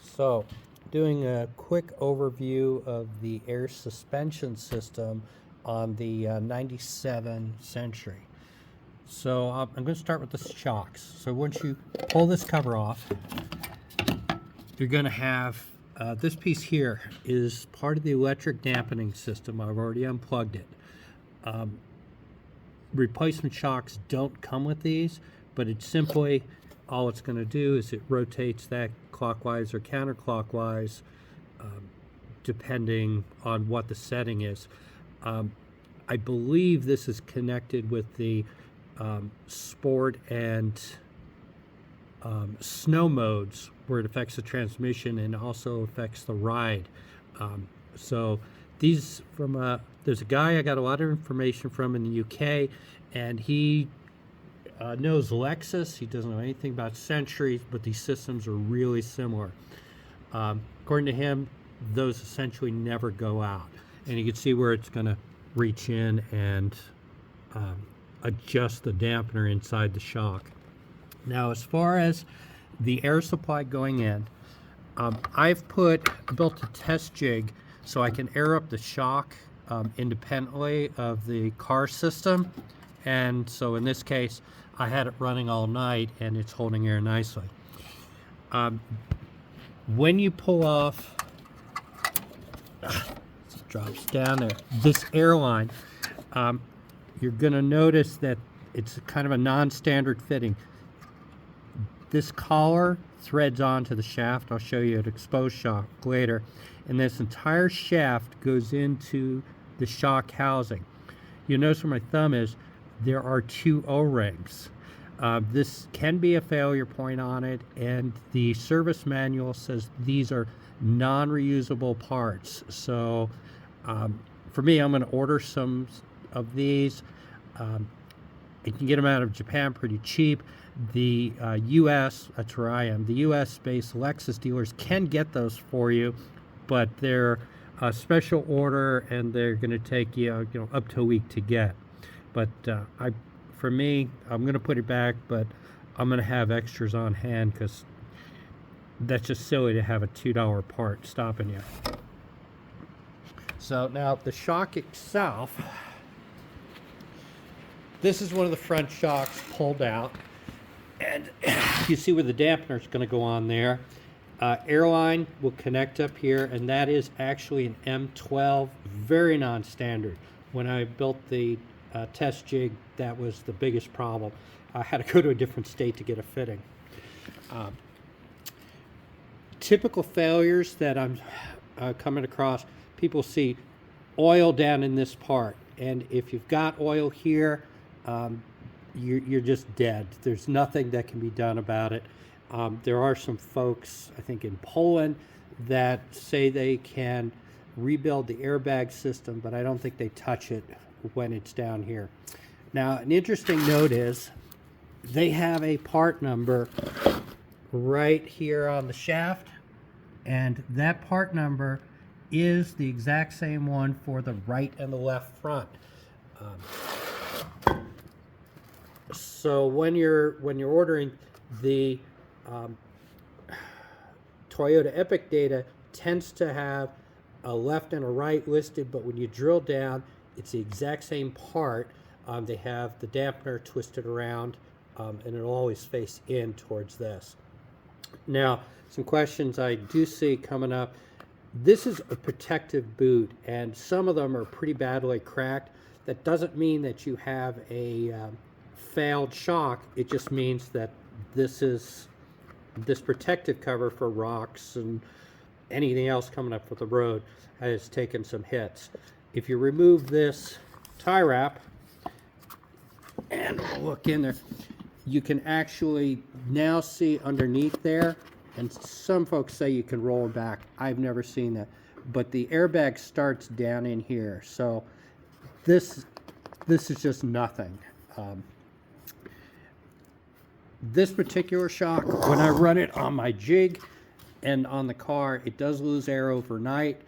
So, doing a quick overview of the air suspension system on the 97 Century. So I'm going to start with the shocks. So once you pull this cover off, you're going to have this piece here is part of the electric dampening system. I've already unplugged it. Replacement shocks don't come with these, but it's simply all it's going to do is it rotates that clockwise or counterclockwise depending on what the setting is. I believe this is connected with the sport and snow modes where it affects the transmission and also affects the ride. So these there's a guy I got a lot of information from in the UK, and he knows Lexus. He doesn't know anything about Century, but these systems are really similar. According to him, those essentially never go out, and you can see where it's going to reach in and adjust the dampener inside the shock. Now, as far as the air supply going in, I've built a test jig so I can air up the shock independently of the car system. And so in this case, I had it running all night and it's holding air nicely. When you pull off, it drops down there, this airline, you're going to notice that it's kind of a non-standard fitting. This collar threads onto the shaft. I'll show you an exposed shock later. And this entire shaft goes into the shock housing. You'll notice where my thumb is, there are two O-rings. This can be a failure point on it, and the service manual says these are non-reusable parts. So for me, I'm going to order some of these. You can get them out of Japan pretty cheap. The US, that's where I am, the US-based Lexus dealers can get those for you, but they're a special order and they're going to take you, up to a week to get. But for me, I'm going to put it back, but I'm going to have extras on hand because that's just silly to have a $2 part stopping you. So now the shock itself, this is one of the front shocks pulled out, and you see where the dampener is going to go on there. Airline will connect up here, and that is actually an M12, very non-standard. When I built the test jig, that was the biggest problem. I had to go to a different state to get a fitting. Typical failures that I'm coming across, people see oil down in this part, and if you've got oil here, you're just dead. There's nothing that can be done about it. There are some folks, I think in Poland, that say they can rebuild the airbag system, but I don't think they touch it when it's down here. Now, an interesting note is they have a part number right here on the shaft, and that part number is the exact same one for the right and the left front. So when you're ordering, the Toyota Epic data tends to have a left and a right listed, but when you drill down, it's the exact same part. They have the dampener twisted around, and it'll always face in towards this. Now, some questions I do see coming up. This is a protective boot, and some of them are pretty badly cracked. That doesn't mean that you have a failed shock. It just means that this protective cover for rocks and anything else coming up for the road has taken some hits. If you remove this tie wrap and look in there, you can actually now see underneath there, and some folks say you can roll it back. I've never seen that, but the airbag starts down in here. So this is just nothing. This particular shock, when I run it on my jig and on the car, it does lose air overnight.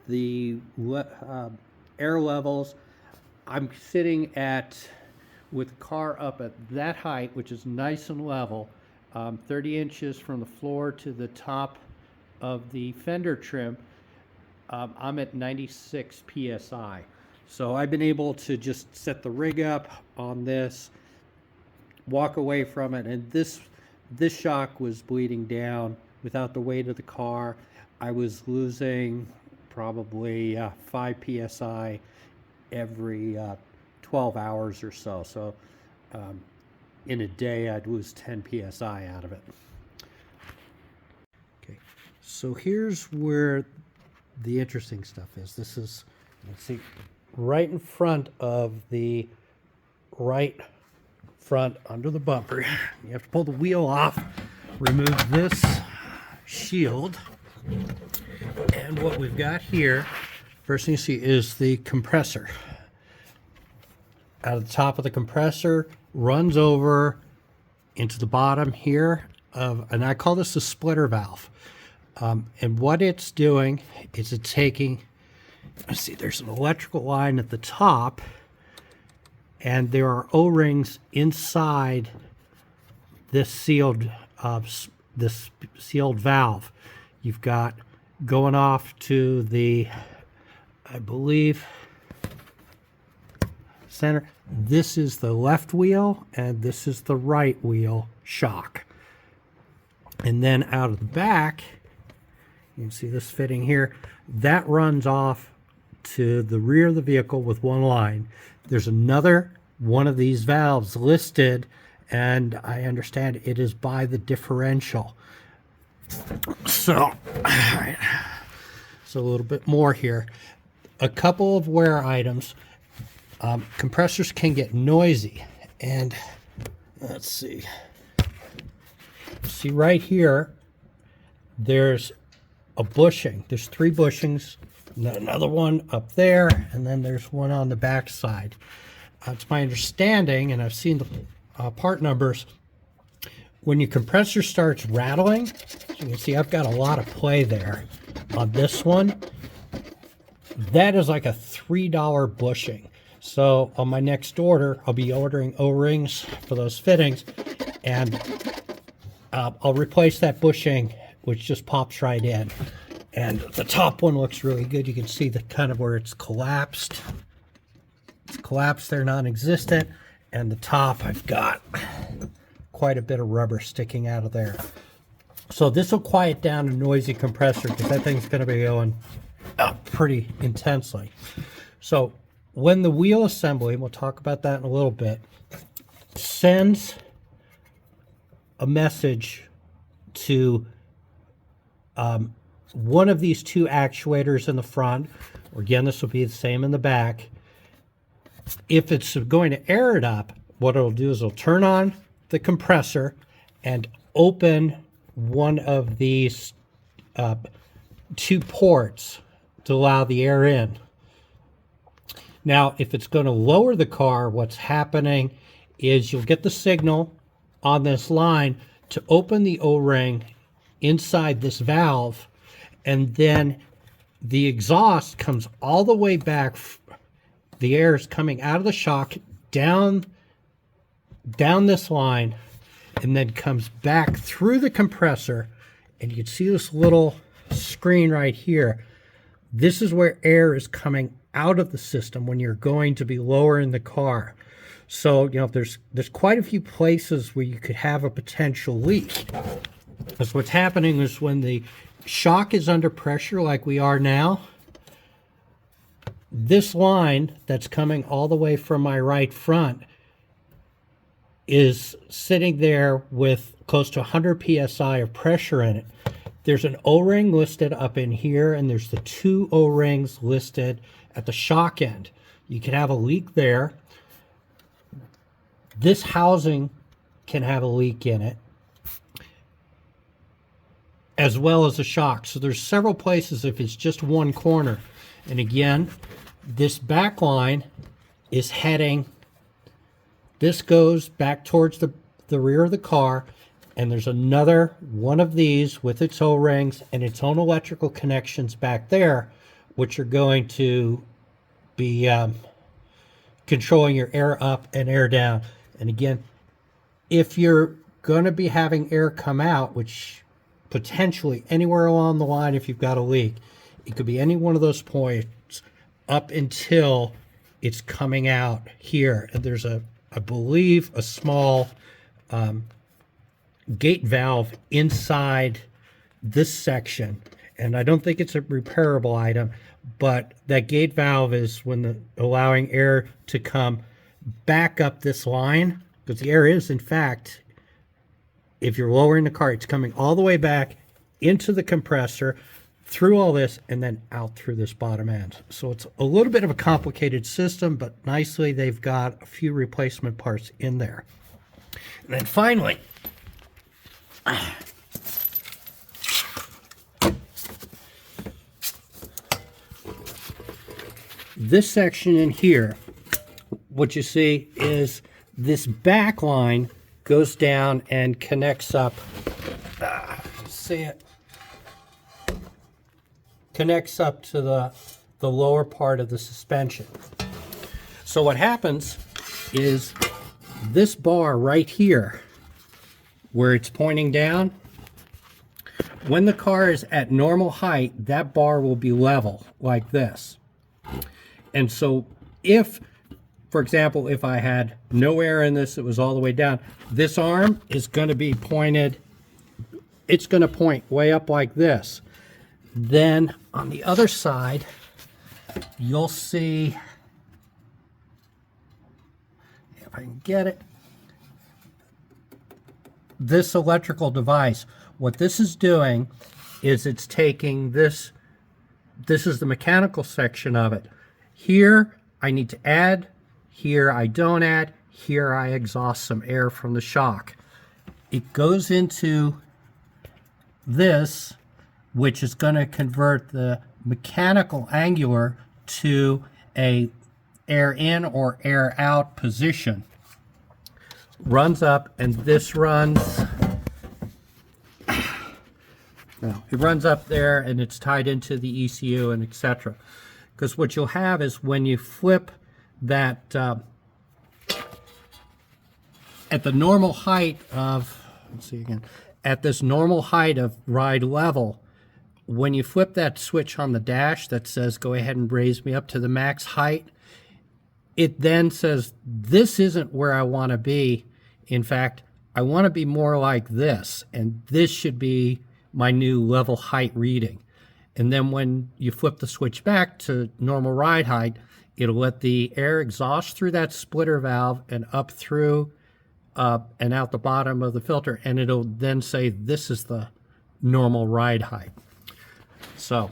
The air levels, I'm sitting with the car up at that height, which is nice and level, 30 inches from the floor to the top of the fender trim, I'm at 96 psi. So I've been able to just set the rig up on this, walk away from it, and this shock was bleeding down without the weight of the car. I was losing probably 5 psi every 12 hours or so. So in a day, I'd lose 10 psi out of it. Okay, so here's where the interesting stuff is. This is, let's see, right in front of the right front under the bumper. You have to pull the wheel off, remove this shield, and what we've got here, first thing you see is the compressor. Out of the top of the compressor runs over into the bottom here of, and I call this the splitter valve. And what it's doing is it's taking, let's see, there's an electrical line at the top, and there are O-rings inside this sealed valve. You've got going off to the, I believe, center. This is the left wheel, and this is the right wheel shock. And then out of the back, you can see this fitting here, that runs off to the rear of the vehicle with one line. There's another one of these valves listed, and I understand it is by the differential. So, all right. So a little bit more here. A couple of wear items. Compressors can get noisy, and let's see. See right here, there's a bushing. There's 3 bushings, another one up there, and then there's one on the back side. It's my understanding, and I've seen the part numbers, when your compressor starts rattling, you can see I've got a lot of play there on this one. That is like a $3 bushing. So on my next order, I'll be ordering O-rings for those fittings, and I'll replace that bushing, which just pops right in. And the top one looks really good. You can see the kind of where it's collapsed. It's collapsed there, non-existent. And the top, I've got quite a bit of rubber sticking out of there. So this will quiet down a noisy compressor, because that thing's going to be going up pretty intensely. So when the wheel assembly, and we'll talk about that in a little bit, sends a message to one of these 2 actuators in the front, or again, this will be the same in the back. If it's going to air it up, what it'll do is it'll turn on the compressor and open one of these 2 ports to allow the air in. Now, if it's going to lower the car, what's happening is you'll get the signal on this line to open the O-ring inside this valve, and then the exhaust comes all the way back. The air is coming out of the shock down this line, and then comes back through the compressor, and you can see this little screen right here. This is where air is coming out of the system when you're going to be lowering the car. So, you know, there's quite a few places where you could have a potential leak. Because what's happening is when the shock is under pressure like we are now, this line that's coming all the way from my right front is sitting there with close to 100 psi of pressure in it. There's an O-ring listed up in here, and there's the 2 O-rings listed at the shock end. You can have a leak there. This housing can have a leak in it, as well as a shock. So there's several places if it's just one corner. And again, this back line is heading, this goes back towards the rear of the car, and there's another one of these with its O-rings and its own electrical connections back there, which are going to be controlling your air up and air down. And again, if you're going to be having air come out, which potentially anywhere along the line if you've got a leak. It could be any one of those points up until it's coming out here. And there's I believe, a small gate valve inside this section. And I don't think it's a repairable item, but that gate valve is allowing air to come back up this line, because the air is, in fact, if you're lowering the car, it's coming all the way back into the compressor, through all this, and then out through this bottom end. So it's a little bit of a complicated system, but nicely they've got a few replacement parts in there. And then finally, this section in here, what you see is this back line goes down and connects up. See it? Connects up to the lower part of the suspension. So what happens is this bar right here, where it's pointing down, when the car is at normal height, that bar will be level like this. And so if, for example, if I had no air in this, it was all the way down, this arm is going to be pointed, it's going to point way up like this. Then on the other side, you'll see, if I can get it, this electrical device. What this is doing is it's taking this is the mechanical section of it. Here I need to add, here I don't add, here I exhaust some air from the shock. It goes into this, which is going to convert the mechanical angular to a air in or air out position. Runs up, and this runs, no, it runs up there and it's tied into the ECU and etc. Because what you'll have is when you flip that at the normal height of, let's see again, at this normal height of ride level, when you flip that switch on the dash that says go ahead and raise me up to the max height, it then says this isn't where I want to be. In fact, I want to be more like this, and this should be my new level height reading. And then when you flip the switch back to normal ride height, it'll let the air exhaust through that splitter valve and up through and out the bottom of the filter, and it'll then say this is the normal ride height. So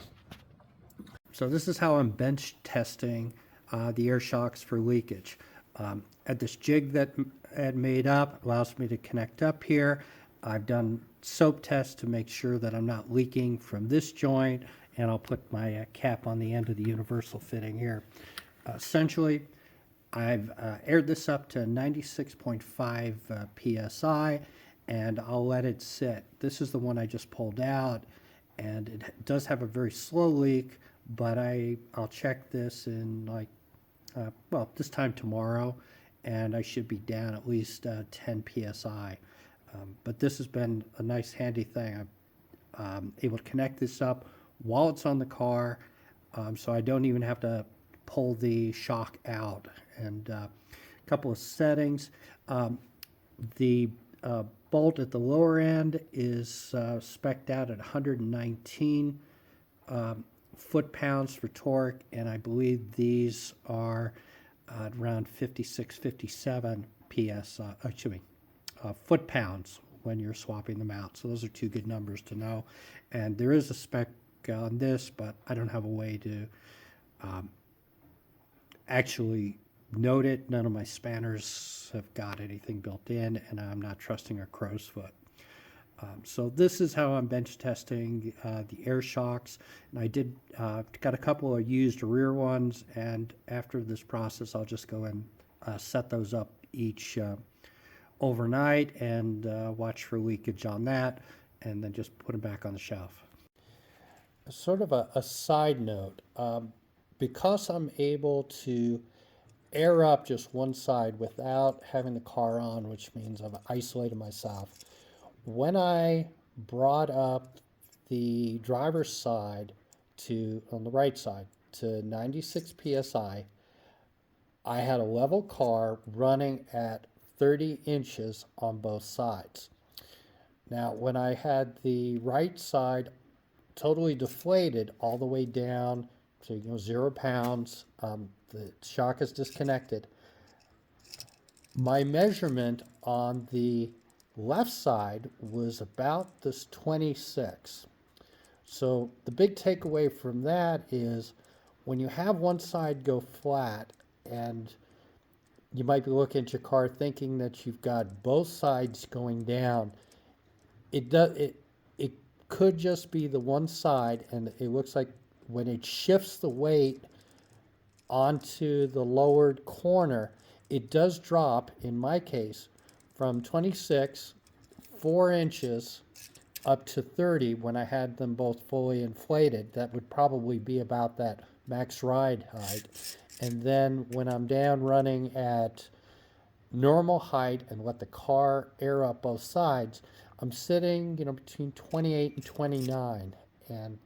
this is how I'm bench testing the air shocks for leakage. At this jig that I had made up allows me to connect up here. I've done soap tests to make sure that I'm not leaking from this joint, and I'll put my cap on the end of the universal fitting here. Essentially, I've aired this up to 96.5 psi, and I'll let it sit. This is the one I just pulled out, and it does have a very slow leak, but I'll check this in like, well, this time tomorrow, and I should be down at least 10 psi. But this has been a nice handy thing. I'm able to connect this up while it's on the car, so I don't even have to pull the shock out. And a couple of settings. The bolt at the lower end is spec'd out at 119 foot-pounds for torque, and I believe these are around 56, 57 psi, foot-pounds when you're swapping them out. So those are two good numbers to know. And there is a spec on this, but I don't have a way to actually note it. None of my spanners have got anything built in, and I'm not trusting a crow's foot. So this is how I'm bench testing the air shocks. And I did got a couple of used rear ones, and after this process I'll just go and set those up each overnight and watch for leakage on that, and then just put them back on the shelf. Sort of a side note, because I'm able to air up just one side without having the car on, which means I've isolated myself. When I brought up the driver's side on the right side, to 96 psi. I had a level car running at 30 inches on both sides. Now, when I had the right side totally deflated all the way down to 0 pounds, the shock is disconnected. My measurement on the left side was about this 26. So the big takeaway from that is when you have one side go flat, and you might be looking at your car thinking that you've got both sides going down, it could just be the one side, and it looks like when it shifts the weight onto the lowered corner, it does drop, in my case, from 26, 4 inches, up to 30 when I had them both fully inflated. That would probably be about that max ride height. And then when I'm down running at normal height and let the car air up both sides, I'm sitting, between 28 and 29. And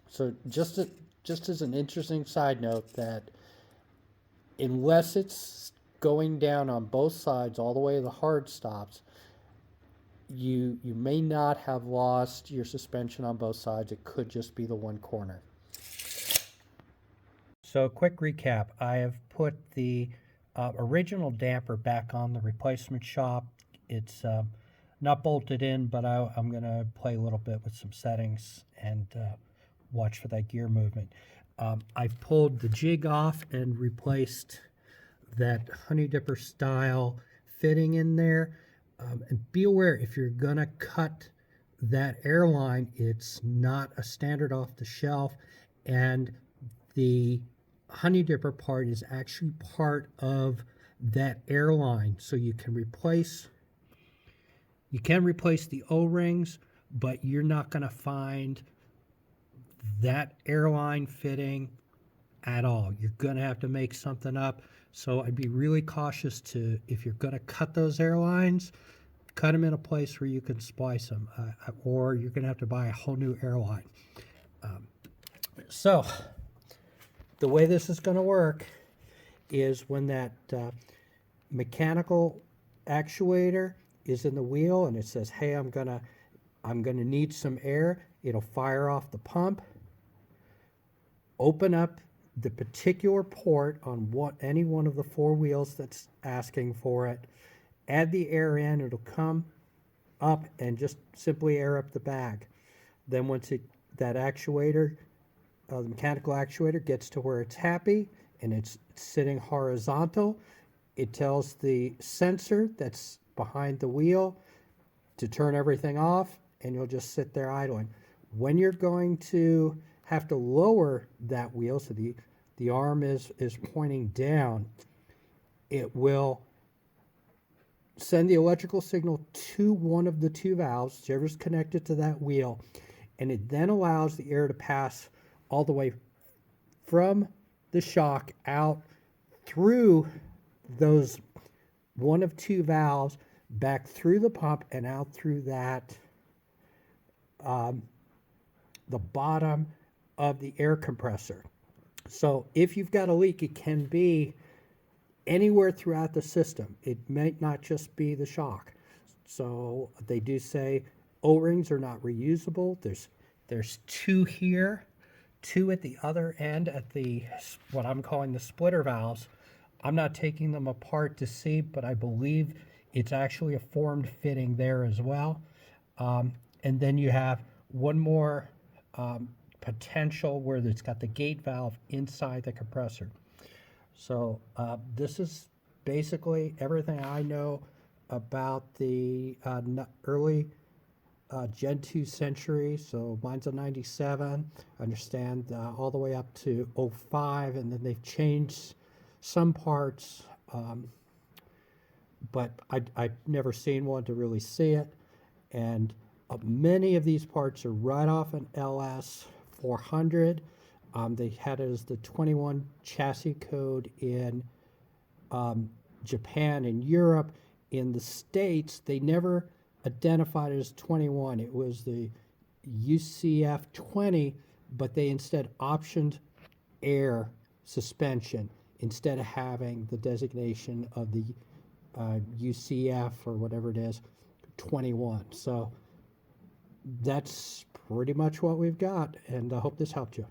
so just as an interesting side note, that unless it's going down on both sides all the way to the hard stops, you may not have lost your suspension on both sides. It could just be the one corner. So quick recap. I have put the original damper back on the replacement shop. It's not bolted in, but I'm going to play a little bit with some settings and watch for that gear movement. I've pulled the jig off and replaced that Honey Dipper style fitting in there. And be aware, if you're going to cut that airline, it's not a standard off the shelf, and the Honey Dipper part is actually part of that airline. So you can replace the O-rings, but you're not going to find that airline fitting at all. You're going to have to make something up. So I'd be really cautious if you're going to cut those airlines, cut them in a place where you can splice them, or you're going to have to buy a whole new airline. So the way this is going to work is when that mechanical actuator is in the wheel and it says, hey, I'm gonna need some air, it'll fire off the pump, open up the particular port on any one of the 4 wheels that's asking for it, add the air in, it'll come up and just simply air up the bag. Then once that actuator, the mechanical actuator, gets to where it's happy and it's sitting horizontal, it tells the sensor that's behind the wheel to turn everything off, and you'll just sit there idling. When you're going to have to lower that wheel, so the arm is pointing down, it will send the electrical signal to one of the 2 valves, whichever's connected to that wheel, and it then allows the air to pass all the way from the shock out through those one of 2 valves, back through the pump and out through that the bottom of the air compressor. So if you've got a leak, it can be anywhere throughout the system. It might not just be the shock. So they do say O-rings are not reusable. There's 2 here, 2 at the other end at the what I'm calling the splitter valves. I'm not taking them apart to see, but I believe it's actually a formed fitting there as well. And then you have one more potential where it's got the gate valve inside the compressor. So this is basically everything I know about the early Gen 2 Century. So mine's a 97. I understand all the way up to 05, and then they've changed some parts, but I've never seen one to really see it. And many of these parts are right off an LS 400. They had it as the 21 chassis code in Japan and Europe. In the States, they never identified as 21. It was the UCF 20, but they instead optioned air suspension instead of having the designation of the UCF or whatever it is, 21. So that's pretty much what we've got, and I hope this helped you.